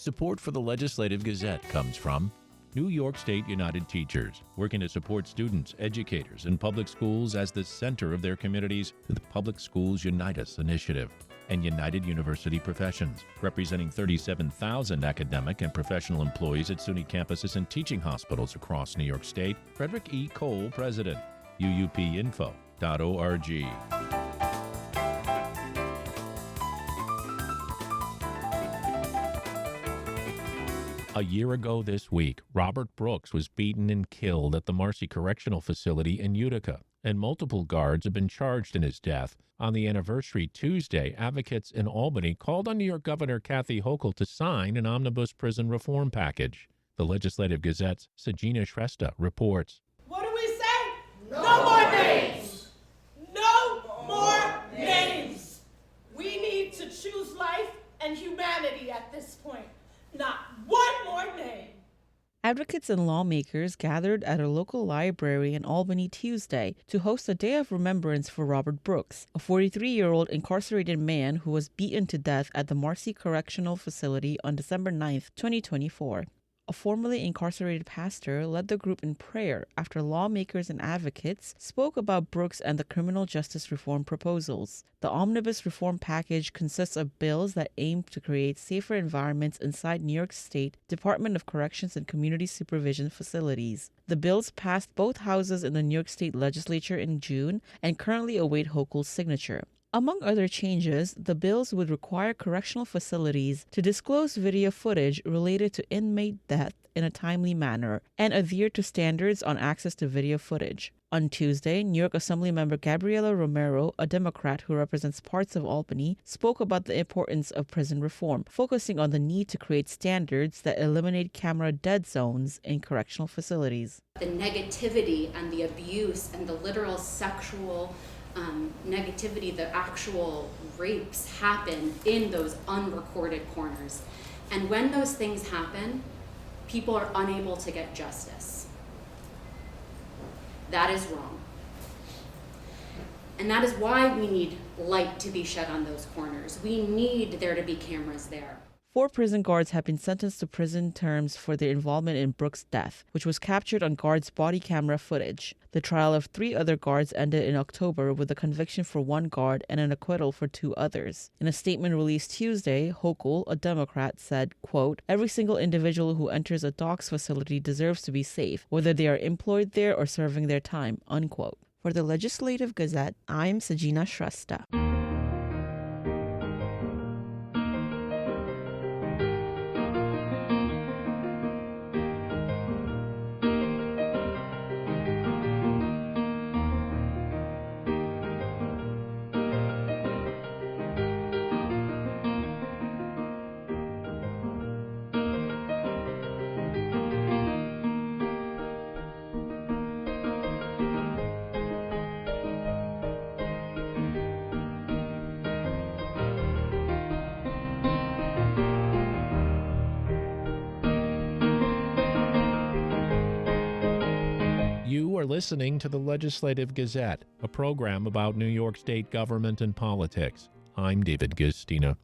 Support for the Legislative Gazette comes from New York State United Teachers, working to support students, educators, and public schools as the center of their communities with the Public Schools Unite Us initiative. And United University Professions, representing 37,000 academic and professional employees at SUNY campuses and teaching hospitals across New York State. Frederick E. Cole, President, uupinfo.org. A year ago this week, Robert Brooks was beaten and killed at the Marcy Correctional Facility in Utica, and multiple guards have been charged in his death. On the anniversary Tuesday, advocates in Albany called on New York Governor Kathy Hochul to sign an omnibus prison reform package. The Legislative Gazette's Sajina Shrestha reports. What do we say? No more names! No more names! We need to choose life and humanity at this point. Not one more name. Advocates and lawmakers gathered at a local library in Albany Tuesday to host a day of remembrance for Robert Brooks, a 43-year-old incarcerated man who was beaten to death at the Marcy Correctional Facility on December 9, 2024. A formerly incarcerated pastor led the group in prayer after lawmakers and advocates spoke about Brooks and the criminal justice reform proposals. The omnibus reform package consists of bills that aim to create safer environments inside New York State Department of Corrections and Community Supervision facilities. The bills passed both houses in the New York State Legislature in June and currently await Hochul's signature. Among other changes, the bills would require correctional facilities to disclose video footage related to inmate death in a timely manner and adhere to standards on access to video footage. On Tuesday, New York Assemblymember Gabriela Romero, a Democrat who represents parts of Albany, spoke about the importance of prison reform, focusing on the need to create standards that eliminate camera dead zones in correctional facilities. The negativity and the abuse and the literal sexual negativity, the actual rapes happen in those unrecorded corners. And when those things happen, people are unable to get justice. That is wrong. And that is why we need light to be shed on those corners. We need there to be cameras there. 4 prison guards have been sentenced to prison terms for their involvement in Brooks' death, which was captured on guards' body camera footage. The trial of 3 other guards ended in October with a conviction for 1 guard and an acquittal for 2 others. In a statement released Tuesday, Hochul, a Democrat, said, quote, "Every single individual who enters a docks facility deserves to be safe, whether they are employed there or serving their time," unquote. For the Legislative Gazette, I'm Sajina Shrestha. You are listening to the Legislative Gazette, a program about New York State government and politics. I'm David Gistina.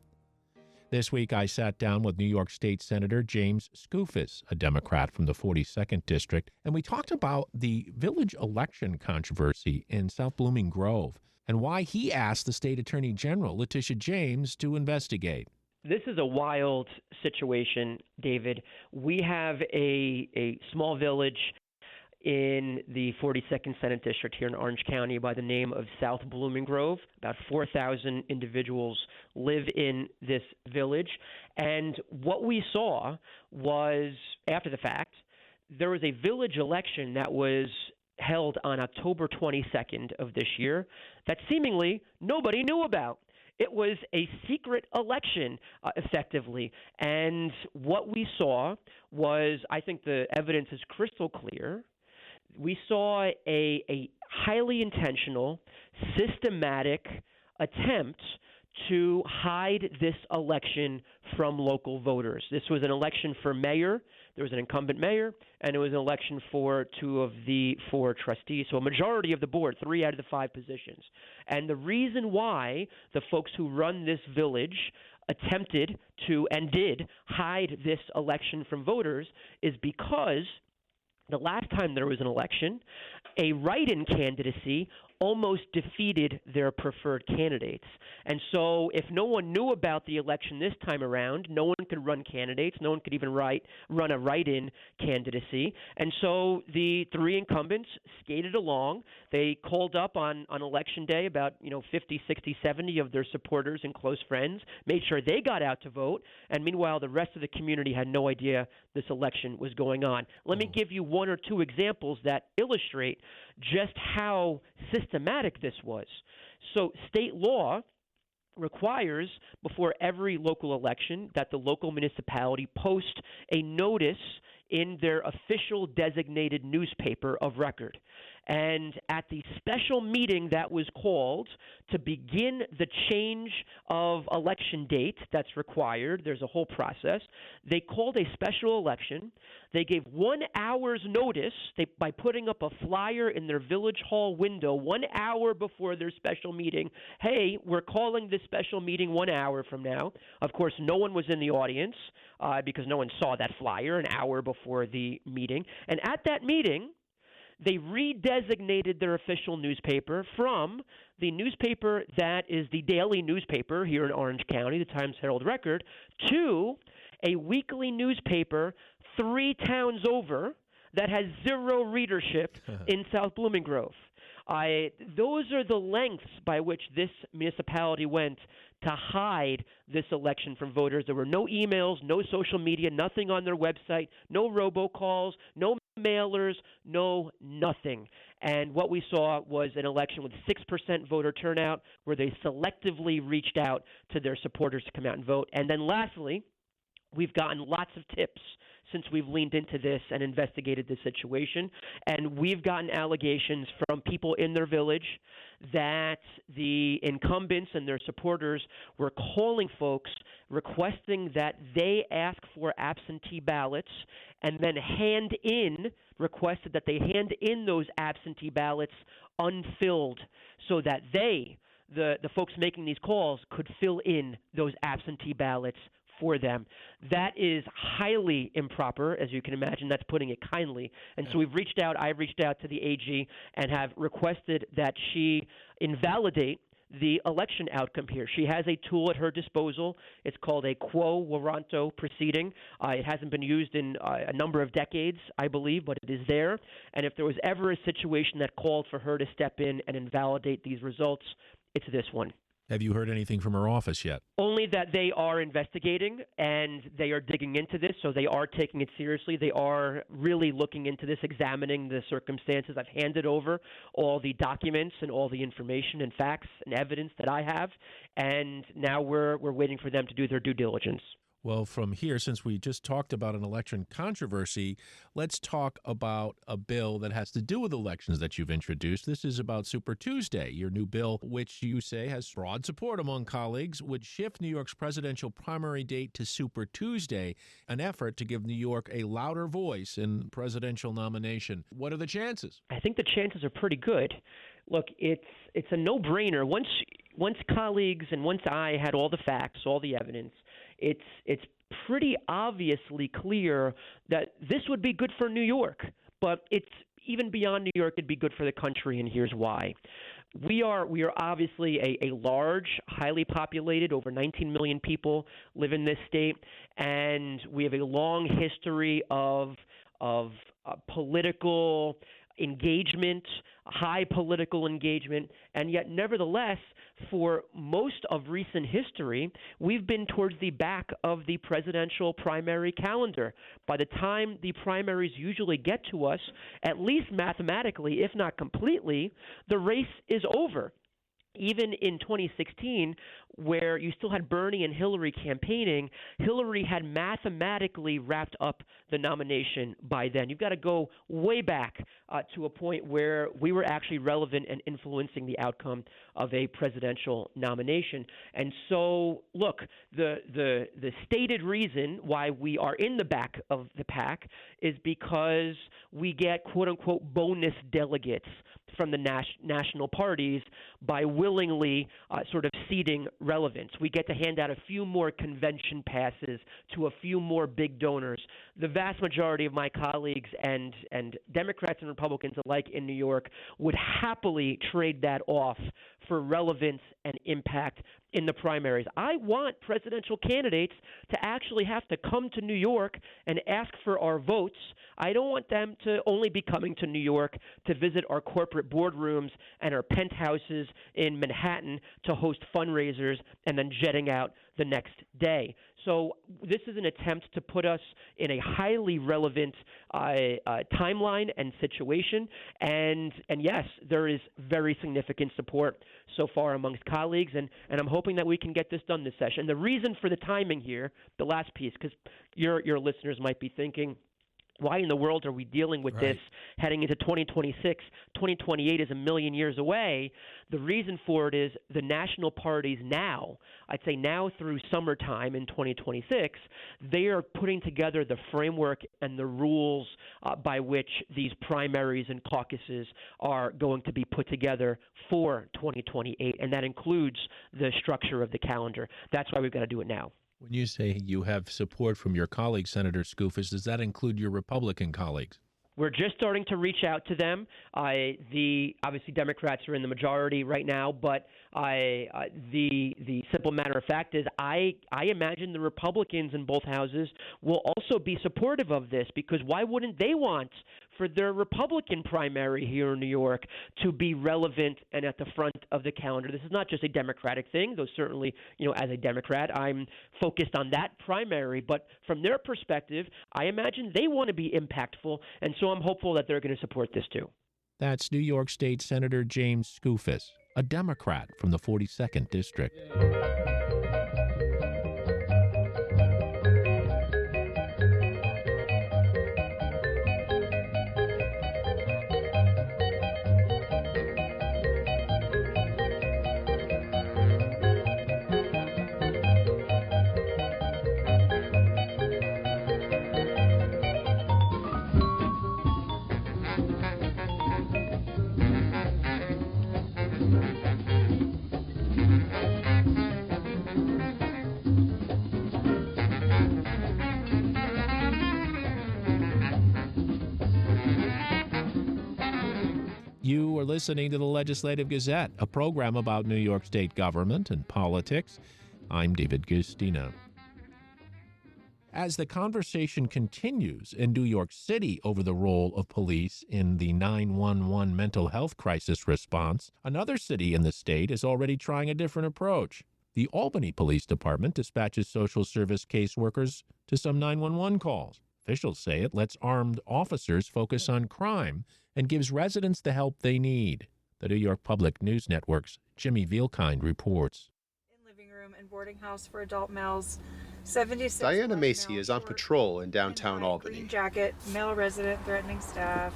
This week I sat down with New York State Senator James Skoufis, a Democrat from the 42nd District, and we talked about the village election controversy in South Blooming Grove and why he asked the State Attorney General, Letitia James, to investigate. This is a wild situation, David. We have a small village in the 42nd Senate District here in Orange County by the name of South Blooming Grove. About 4,000 individuals live in this village. And what we saw was, after the fact, there was a village election that was held on October 22nd of this year that seemingly nobody knew about. It was a secret election, effectively. And what we saw was, I think the evidence is crystal clear. We saw a highly intentional, systematic attempt to hide this election from local voters. This was an election for mayor. There was an incumbent mayor, and it was an election for 2 of the 4 trustees, so a majority of the board, 3 out of the 5 positions. And the reason why the folks who run this village attempted to and did hide this election from voters is because the last time there was an election, a write-in candidacy almost defeated their preferred candidates. And so if no one knew about the election this time around, no one could run candidates, no one could even run a write-in candidacy. And so the three incumbents skated along. They called up on election day about 50, 60, 70 of their supporters and close friends, made sure they got out to vote, and meanwhile the rest of the community had no idea this election was going on. Let me give you one or two examples that illustrate just how systematic this was. So state law requires before every local election that the local municipality post a notice in their official designated newspaper of record. And at the special meeting that was called to begin the change of election date that's required, there's a whole process, they called a special election. They gave 1 hour's notice by putting up a flyer in their village hall window 1 hour before their special meeting. Hey, we're calling this special meeting 1 hour from now. Of course, no one was in the audience because no one saw that flyer an hour before the meeting. And at that meeting, they redesignated their official newspaper from the newspaper that is the daily newspaper here in Orange County, the Times-Herald-Record, to a weekly newspaper 3 towns over that has zero readership in South Blooming Grove. Those are the lengths by which this municipality went to hide this election from voters. There were no emails, no social media, nothing on their website, no robocalls, no mailers, no nothing. And what we saw was an election with 6% voter turnout where they selectively reached out to their supporters to come out and vote. And then lastly, we've gotten lots of tips since we've leaned into this and investigated this situation. And we've gotten allegations from people in their village that the incumbents and their supporters were calling folks requesting that they ask for absentee ballots and then requested that they hand in those absentee ballots unfilled so that they, the folks making these calls, could fill in those absentee ballots for them. That is highly improper, as you can imagine. That's putting it kindly. And so I've reached out to the AG and have requested that she invalidate the election outcome here. She has a tool at her disposal. It's called a quo warranto proceeding. It hasn't been used in a number of decades, I believe, but it is there. And if there was ever a situation that called for her to step in and invalidate these results, it's this one. Have you heard anything from her office yet? Only that they are investigating and they are digging into this, so they are taking it seriously. They are really looking into this, examining the circumstances. I've handed over all the documents and all the information and facts and evidence that I have, and now we're waiting for them to do their due diligence. Well, from here, since we just talked about an election controversy, let's talk about a bill that has to do with elections that you've introduced. This is about Super Tuesday, your new bill, which you say has broad support among colleagues, would shift New York's presidential primary date to Super Tuesday, an effort to give New York a louder voice in presidential nomination. What are the chances? I think the chances are pretty good. Look, it's a no-brainer. Once colleagues and once I had all the facts, all the evidence, it's pretty obviously clear that this would be good for New York, but it's even beyond New York, it'd be good for the country, and here's why. We are obviously a large, highly populated, over 19 million people live in this state, and we have a long history of political engagement, high political engagement, and yet nevertheless, for most of recent history, we've been towards the back of the presidential primary calendar. By the time the primaries usually get to us, at least mathematically, if not completely, the race is over. Even in 2016, where you still had Bernie and Hillary campaigning, Hillary had mathematically wrapped up the nomination by then. You've got to go way back to a point where we were actually relevant and influencing the outcome of a presidential nomination. And so, look, the stated reason why we are in the back of the pack is because we get quote-unquote bonus delegates from the national parties by willingly sort of ceding relevance. We get to hand out a few more convention passes to a few more big donors. The vast majority of my colleagues and Democrats and Republicans alike in New York would happily trade that off for relevance and impact in the primaries. I want presidential candidates to actually have to come to New York and ask for our votes. I don't want them to only be coming to New York to visit our corporate boardrooms and our penthouses in Manhattan to host fundraisers and then jetting out the next day. So this is an attempt to put us in a highly relevant timeline and situation. And yes, there is very significant support so far amongst colleagues, and I'm hoping that we can get this done this session. The reason for the timing here, the last piece, because your listeners might be thinking, why in the world are we dealing with this heading into 2026? 2028 is a million years away. The reason for it is the national parties now, I'd say now through summertime in 2026, they are putting together the framework and the rules by which these primaries and caucuses are going to be put together for 2028, and that includes the structure of the calendar. That's why we've got to do it now. When you say you have support from your colleagues, Senator Skoufis, does that include your Republican colleagues? We're just starting to reach out to them. Obviously Democrats are in the majority right now, but the simple matter of fact is I imagine the Republicans in both houses will also be supportive of this, because why wouldn't they want for their Republican primary here in New York to be relevant and at the front of the calendar? This is not just a Democratic thing, though certainly, as a Democrat, I'm focused on that primary. But from their perspective, I imagine they want to be impactful, and so I'm hopeful that they're going to support this too. That's New York State Senator James Skoufis, a Democrat from the 42nd District. You are listening to the Legislative Gazette, a program about New York State government and politics. I'm David Gustina. As the conversation continues in New York City over the role of police in the 911 mental health crisis response, another city in the state is already trying a different approach. The Albany Police Department dispatches social service caseworkers to some 911 calls. Officials say it lets armed officers focus on crime and gives residents the help they need. The New York Public News Network's Jimmy Vielkind reports. In living room and boarding house for adult males, 76. Diana Macy is on patrol in downtown Albany. Green jacket, male resident threatening staff.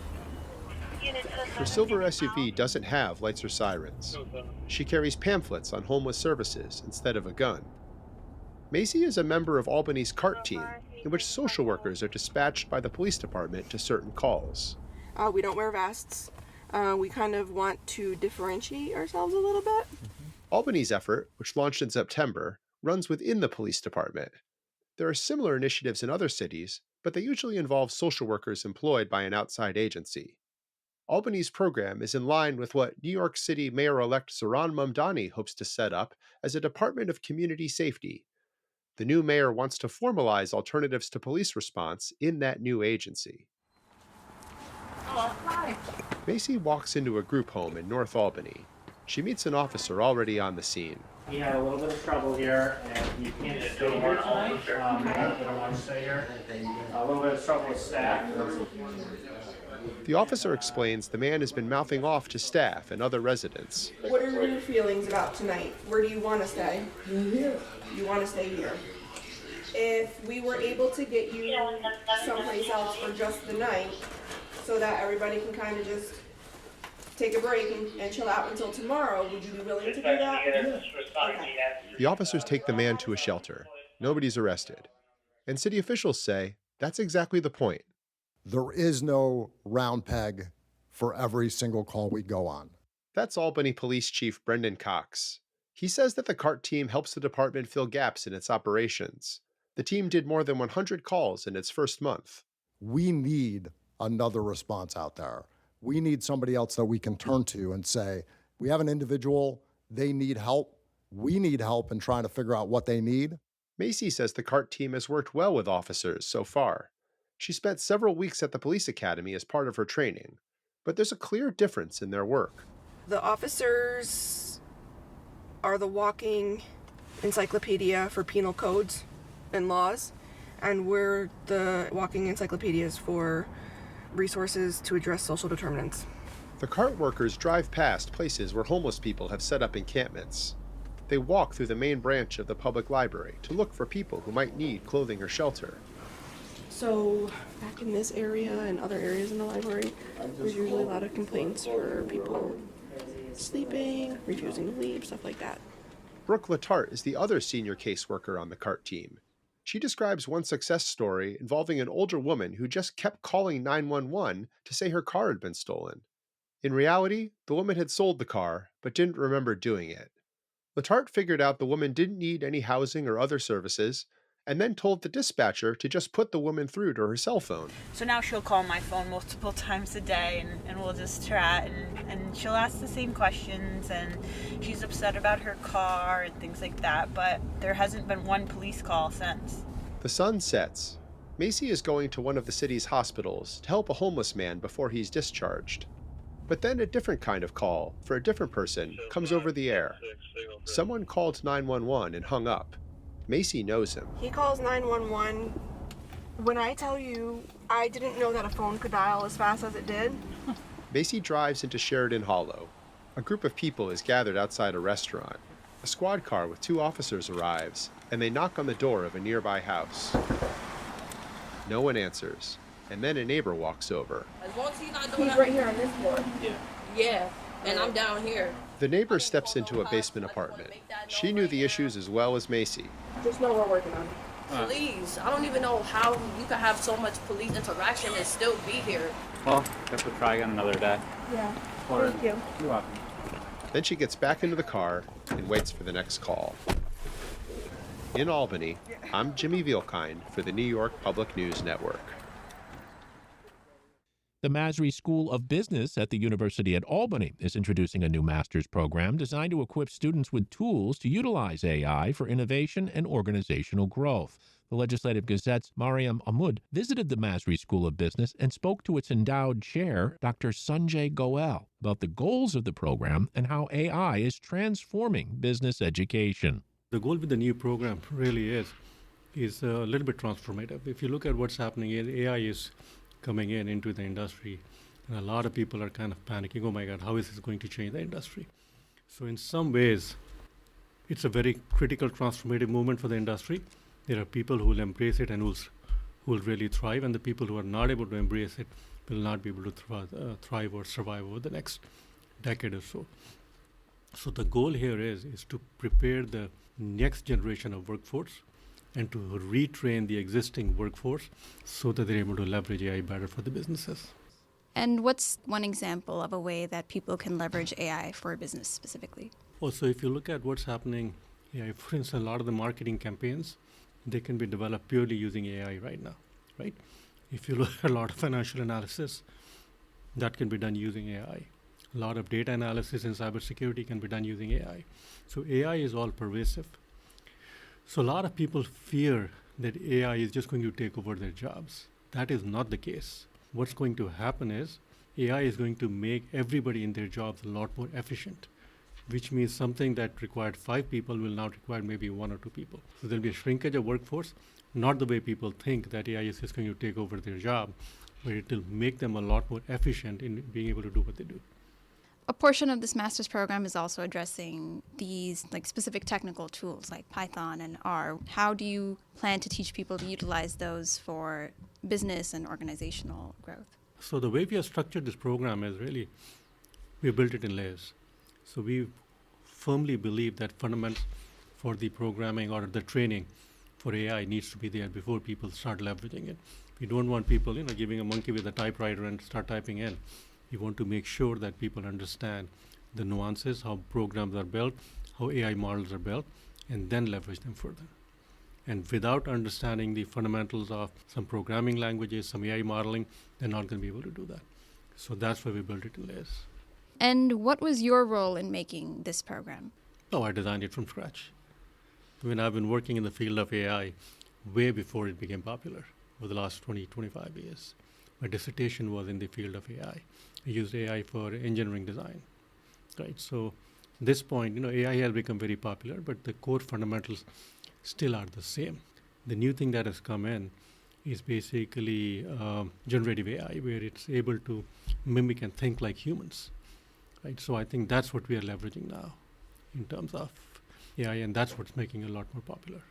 Her silver SUV doesn't have lights or sirens. She carries pamphlets on homeless services instead of a gun. Macy is a member of Albany's CART team, in which social workers are dispatched by the police department to certain calls. We don't wear vests. We kind of want to differentiate ourselves a little bit. Albany's effort, which launched in September, runs within the police department. There are similar initiatives in other cities, but they usually involve social workers employed by an outside agency. Albany's program is in line with what New York City Mayor-elect Zohran Mamdani hopes to set up as a Department of Community Safety. The new mayor wants to formalize alternatives to police response in that new agency. Macy walks into a group home in North Albany. She meets an officer already on the scene. We had a little bit of trouble here, and you can't stay here tonight. You don't want to stay here. A little bit of trouble with staff. The officer explains the man has been mouthing off to staff and other residents. What are your feelings about tonight? Where do you want to stay? Here. You want to stay here. If we were able to get you someplace else for just the night, so that everybody can kind of just take a break and chill out until tomorrow, would you be willing to do that? Yeah. Okay. The officers take the man to a shelter. Nobody's arrested. And city officials say that's exactly the point. There is no round peg for every single call we go on. That's Albany Police Chief Brendan Cox. He says that the CART team helps the department fill gaps in its operations. The team did more than 100 calls in its first month. We need another response out there. We need somebody else that we can turn to and say, we have an individual, they need help. We need help in trying to figure out what they need. Macy says the CART team has worked well with officers so far. She spent several weeks at the police academy as part of her training, but there's a clear difference in their work. The officers are the walking encyclopedia for penal codes and laws, and we're the walking encyclopedias for resources to address social determinants. The CART workers drive past places where homeless people have set up encampments. They walk through the main branch of the public library to look for people who might need clothing or shelter. So back in this area and other areas in the library, there's usually a lot of complaints for people sleeping, refusing to leave, stuff like that. Brooke Latart is the other senior caseworker on the CART team. She describes one success story involving an older woman who just kept calling 911 to say her car had been stolen. In reality, the woman had sold the car, but didn't remember doing it. Latart figured out the woman didn't need any housing or other services, and then told the dispatcher to just put the woman through to her cell phone. So now she'll call my phone multiple times a day and we'll just chat and she'll ask the same questions and she's upset about her car and things like that, but there hasn't been one police call since. The sun sets. Macy is going to one of the city's hospitals to help a homeless man before he's discharged. But then a different kind of call for a different person comes over the air. Someone called 911 and hung up. Macy knows him. He calls 911. When I tell you, I didn't know that a phone could dial as fast as it did. Macy drives into Sheridan Hollow. A group of people is gathered outside a restaurant. A squad car with 2 officers arrives, and they knock on the door of a nearby house. No one answers, and then a neighbor walks over. As long as he's not doing He's right here on this floor. Yeah, and I'm down here. The neighbor steps into a basement apartment. She knew the issues as well as Macy. Just know we're working on it. Please, I don't even know how you could have so much police interaction and still be here. Well, guess we'll try again another day. Yeah, Or, thank you. You're welcome. Then she gets back into the car and waits for the next call. In Albany, I'm Jimmy Vielkind for the New York Public News Network. The Masry School of Business at the University at Albany is introducing a new master's program designed to equip students with tools to utilize AI for innovation and organizational growth. The Legislative Gazette's Mariam Ahmud visited the Masry School of Business and spoke to its endowed chair, Dr. Sanjay Goel, about the goals of the program and how AI is transforming business education. The goal with the new program really is a little bit transformative. If you look at what's happening here, AI is coming into the industry, and a lot of people are kind of panicking, oh my God, how is this going to change the industry? So in some ways, it's a very critical transformative movement for the industry. There are people who will embrace it and who will really thrive, and the people who are not able to embrace it will not be able to thrive or survive over the next decade or so. So the goal here is to prepare the next generation of workforce and to retrain the existing workforce so that they're able to leverage AI better for the businesses. And what's one example of a way that people can leverage AI for a business specifically? Also, if you look at what's happening, for instance, a lot of the marketing campaigns, they can be developed purely using AI right now, right? If you look at a lot of financial analysis, that can be done using AI. A lot of data analysis in cybersecurity can be done using AI. So AI is all pervasive. So a lot of people fear that AI is just going to take over their jobs. That is not the case. What's going to happen is AI is going to make everybody in their jobs a lot more efficient, which means something that required 5 people will now require maybe 1 or 2 people. So there'll be a shrinkage of workforce, not the way people think that AI is just going to take over their job, but it will make them a lot more efficient in being able to do what they do. A portion of this master's program is also addressing these specific technical tools like Python and R. How do you plan to teach people to utilize those for business and organizational growth? So the way we have structured this program is really, we built it in layers. So we firmly believe that fundamentals for the programming or the training for AI needs to be there before people start leveraging it. We don't want people, giving a monkey with a typewriter and start typing in. We want to make sure that people understand the nuances, how programs are built, how AI models are built, and then leverage them further. And without understanding the fundamentals of some programming languages, some AI modeling, they're not going to be able to do that. So that's why we built it in layers. And what was your role in making this program? Oh, I designed it from scratch. I mean, I've been working in the field of AI way before it became popular, over the last 20, 25 years. My dissertation was in the field of AI. I used AI for engineering design, right? So at this point, AI has become very popular, but the core fundamentals still are the same. The new thing that has come in is basically generative AI, where it's able to mimic and think like humans, right? So I think that's what we are leveraging now in terms of AI, and that's what's making it a lot more popular.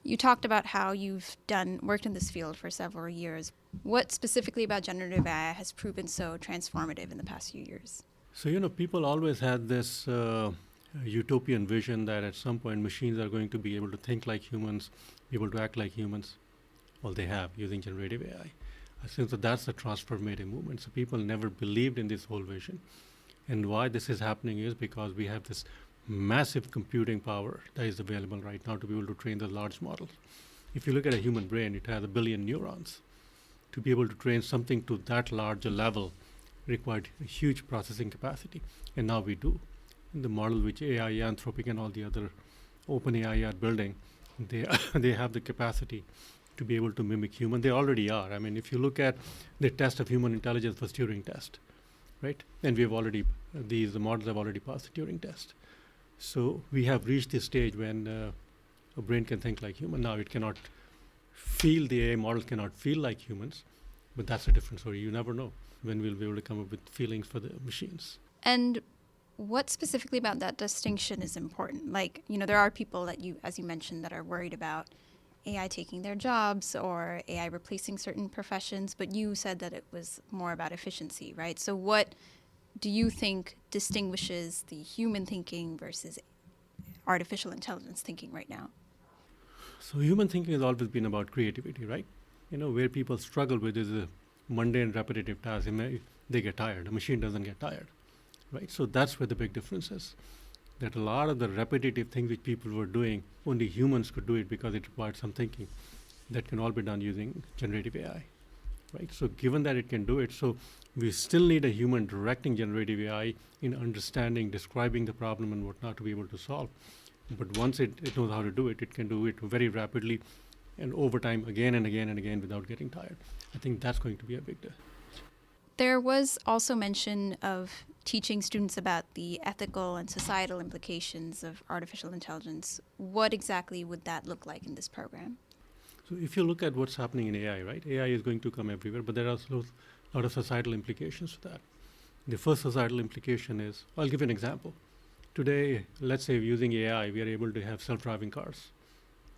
You talked about how you've worked in this field for several years. What specifically about generative AI has proven so transformative in the past few years? So, people always had this utopian vision that at some point machines are going to be able to think like humans, be able to act like humans. Well, they have using generative AI. I think that that's a transformative movement. So people never believed in this whole vision. And why this is happening is because we have this massive computing power that is available right now to be able to train the large models. If you look at a human brain, it has 1 billion neurons. To be able to train something to that large a level required a huge processing capacity. And now we do. In the model which AI, Anthropic, and all the other OpenAI are building, they have the capacity to be able to mimic human. They already are. I mean, if you look at the test of human intelligence was Turing test, right? And the models have already passed the Turing test. So we have reached this stage when a brain can think like human. Now it cannot feel, the AI models cannot feel like humans, but that's a different story. You never know when we'll be able to come up with feelings for the machines. And what specifically about that distinction is important? Like, there are people that as you mentioned, that are worried about AI taking their jobs or AI replacing certain professions, but you said that it was more about efficiency, right? So what do you think distinguishes the human thinking versus artificial intelligence thinking right now? So human thinking has always been about creativity, right? Where people struggle with is a mundane, repetitive task. They get tired. A machine doesn't get tired, right? So that's where the big difference is. That a lot of the repetitive things which people were doing, only humans could do it because it required some thinking. That can all be done using generative AI, right? So given that it can do it, so we still need a human directing generative AI in understanding, describing the problem and whatnot to be able to solve. But once it knows how to do it, it can do it very rapidly and over time, again and again and again, without getting tired. I think that's going to be a big deal. There was also mention of teaching students about the ethical and societal implications of artificial intelligence. What exactly would that look like in this program? So if you look at what's happening in AI, right? AI is going to come everywhere, but there are also a lot of societal implications to that. The first societal implication is, I'll give you an example. Today, let's say using AI, we are able to have self-driving cars,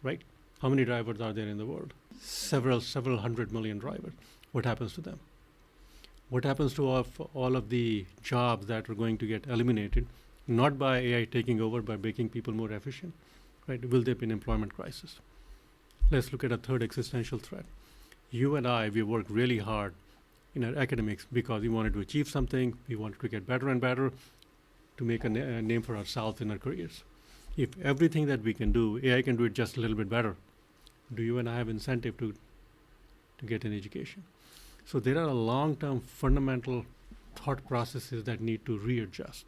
right? How many drivers are there in the world? Several 100 million drivers. What happens to them? What happens to all of the jobs that are going to get eliminated, not by AI taking over, by making people more efficient, right? Will there be an employment crisis? Let's look at a third existential threat. You and I, we work really hard in our academics because we wanted to achieve something, we wanted to get better and better to make a name for ourselves in our careers. If everything that we can do, AI can do it just a little bit better, do you and I have incentive to get an education? So there are long-term fundamental thought processes that need to readjust.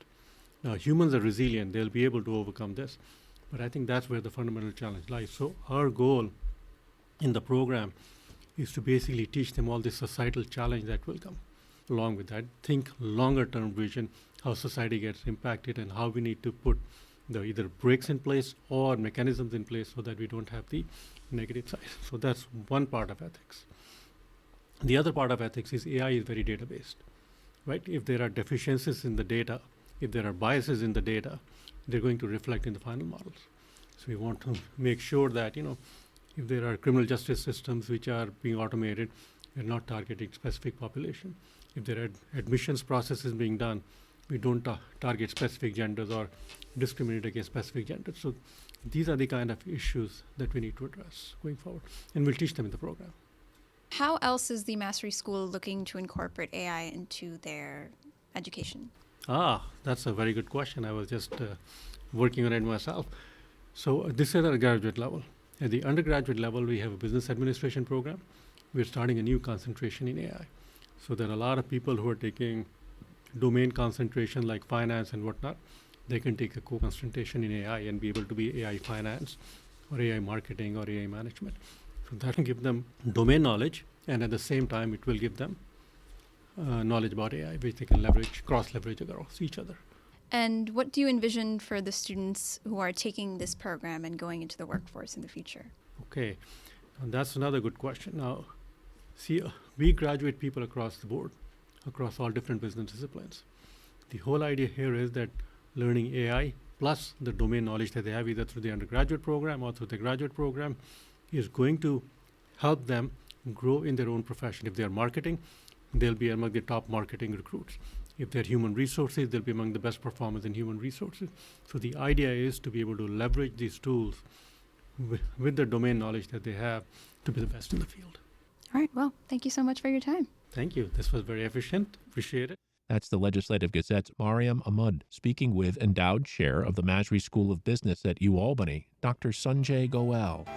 Now, humans are resilient. They'll be able to overcome this. But I think that's where the fundamental challenge lies. So our goal in the program is to basically teach them all the societal challenge that will come along with that. Think longer-term vision, how society gets impacted and how we need to put the either brakes in place or mechanisms in place so that we don't have the negative side. So that's one part of ethics. The other part of ethics is AI is very data-based, right? If there are deficiencies in the data, if there are biases in the data, they're going to reflect in the final models. So we want to make sure that, if there are criminal justice systems which are being automated, they're not targeting specific population. If there are admissions processes being done, we don't target specific genders or discriminate against specific genders. So these are the kind of issues that we need to address going forward, and we'll teach them in the program. How else is the Mastery School looking to incorporate AI into their education? That's a very good question. I was just working on it myself. So this is at a graduate level. At the undergraduate level, we have a business administration program. We're starting a new concentration in AI. So there are a lot of people who are taking domain concentration like finance and whatnot. They can take a co-concentration in AI and be able to be AI finance or AI marketing or AI management. So that will give them domain knowledge, and at the same time, it will give them knowledge about AI, which they can leverage, cross-leverage across each other. And what do you envision for the students who are taking this program and going into the workforce in the future? Okay, and that's another good question. Now, see, we graduate people across the board, across all different business disciplines. The whole idea here is that learning AI plus the domain knowledge that they have either through the undergraduate program or through the graduate program is going to help them grow in their own profession. If they're marketing, they'll be among the top marketing recruits. If they're human resources, they'll be among the best performers in human resources. So the idea is to be able to leverage these tools with the domain knowledge that they have to be the best in the field. All right. Well, thank you so much for your time. Thank you. This was very efficient. Appreciate it. That's the Legislative Gazette's Mariam Ahmad speaking with endowed chair of the Masry School of Business at UAlbany, Dr. Sanjay Goel.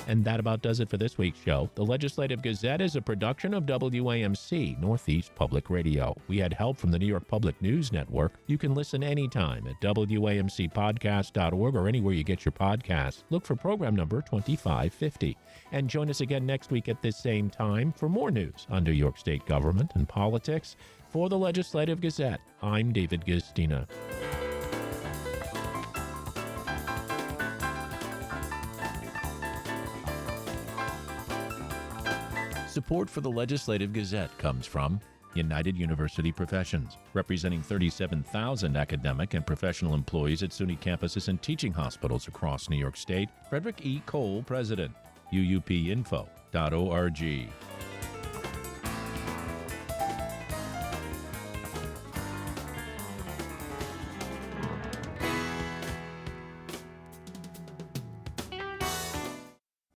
And that about does it for this week's show. The Legislative Gazette is a production of WAMC, Northeast Public Radio. We had help from the New York Public News Network. You can listen anytime at WAMCpodcast.org or anywhere you get your podcasts. Look for program number 2550. And join us again next week at this same time for more news on New York State government and politics. For the Legislative Gazette, I'm David Gistina. Support for the Legislative Gazette comes from United University Professions, representing 37,000 academic and professional employees at SUNY campuses and teaching hospitals across New York State. Frederick E. Cole, President. UUPinfo.org.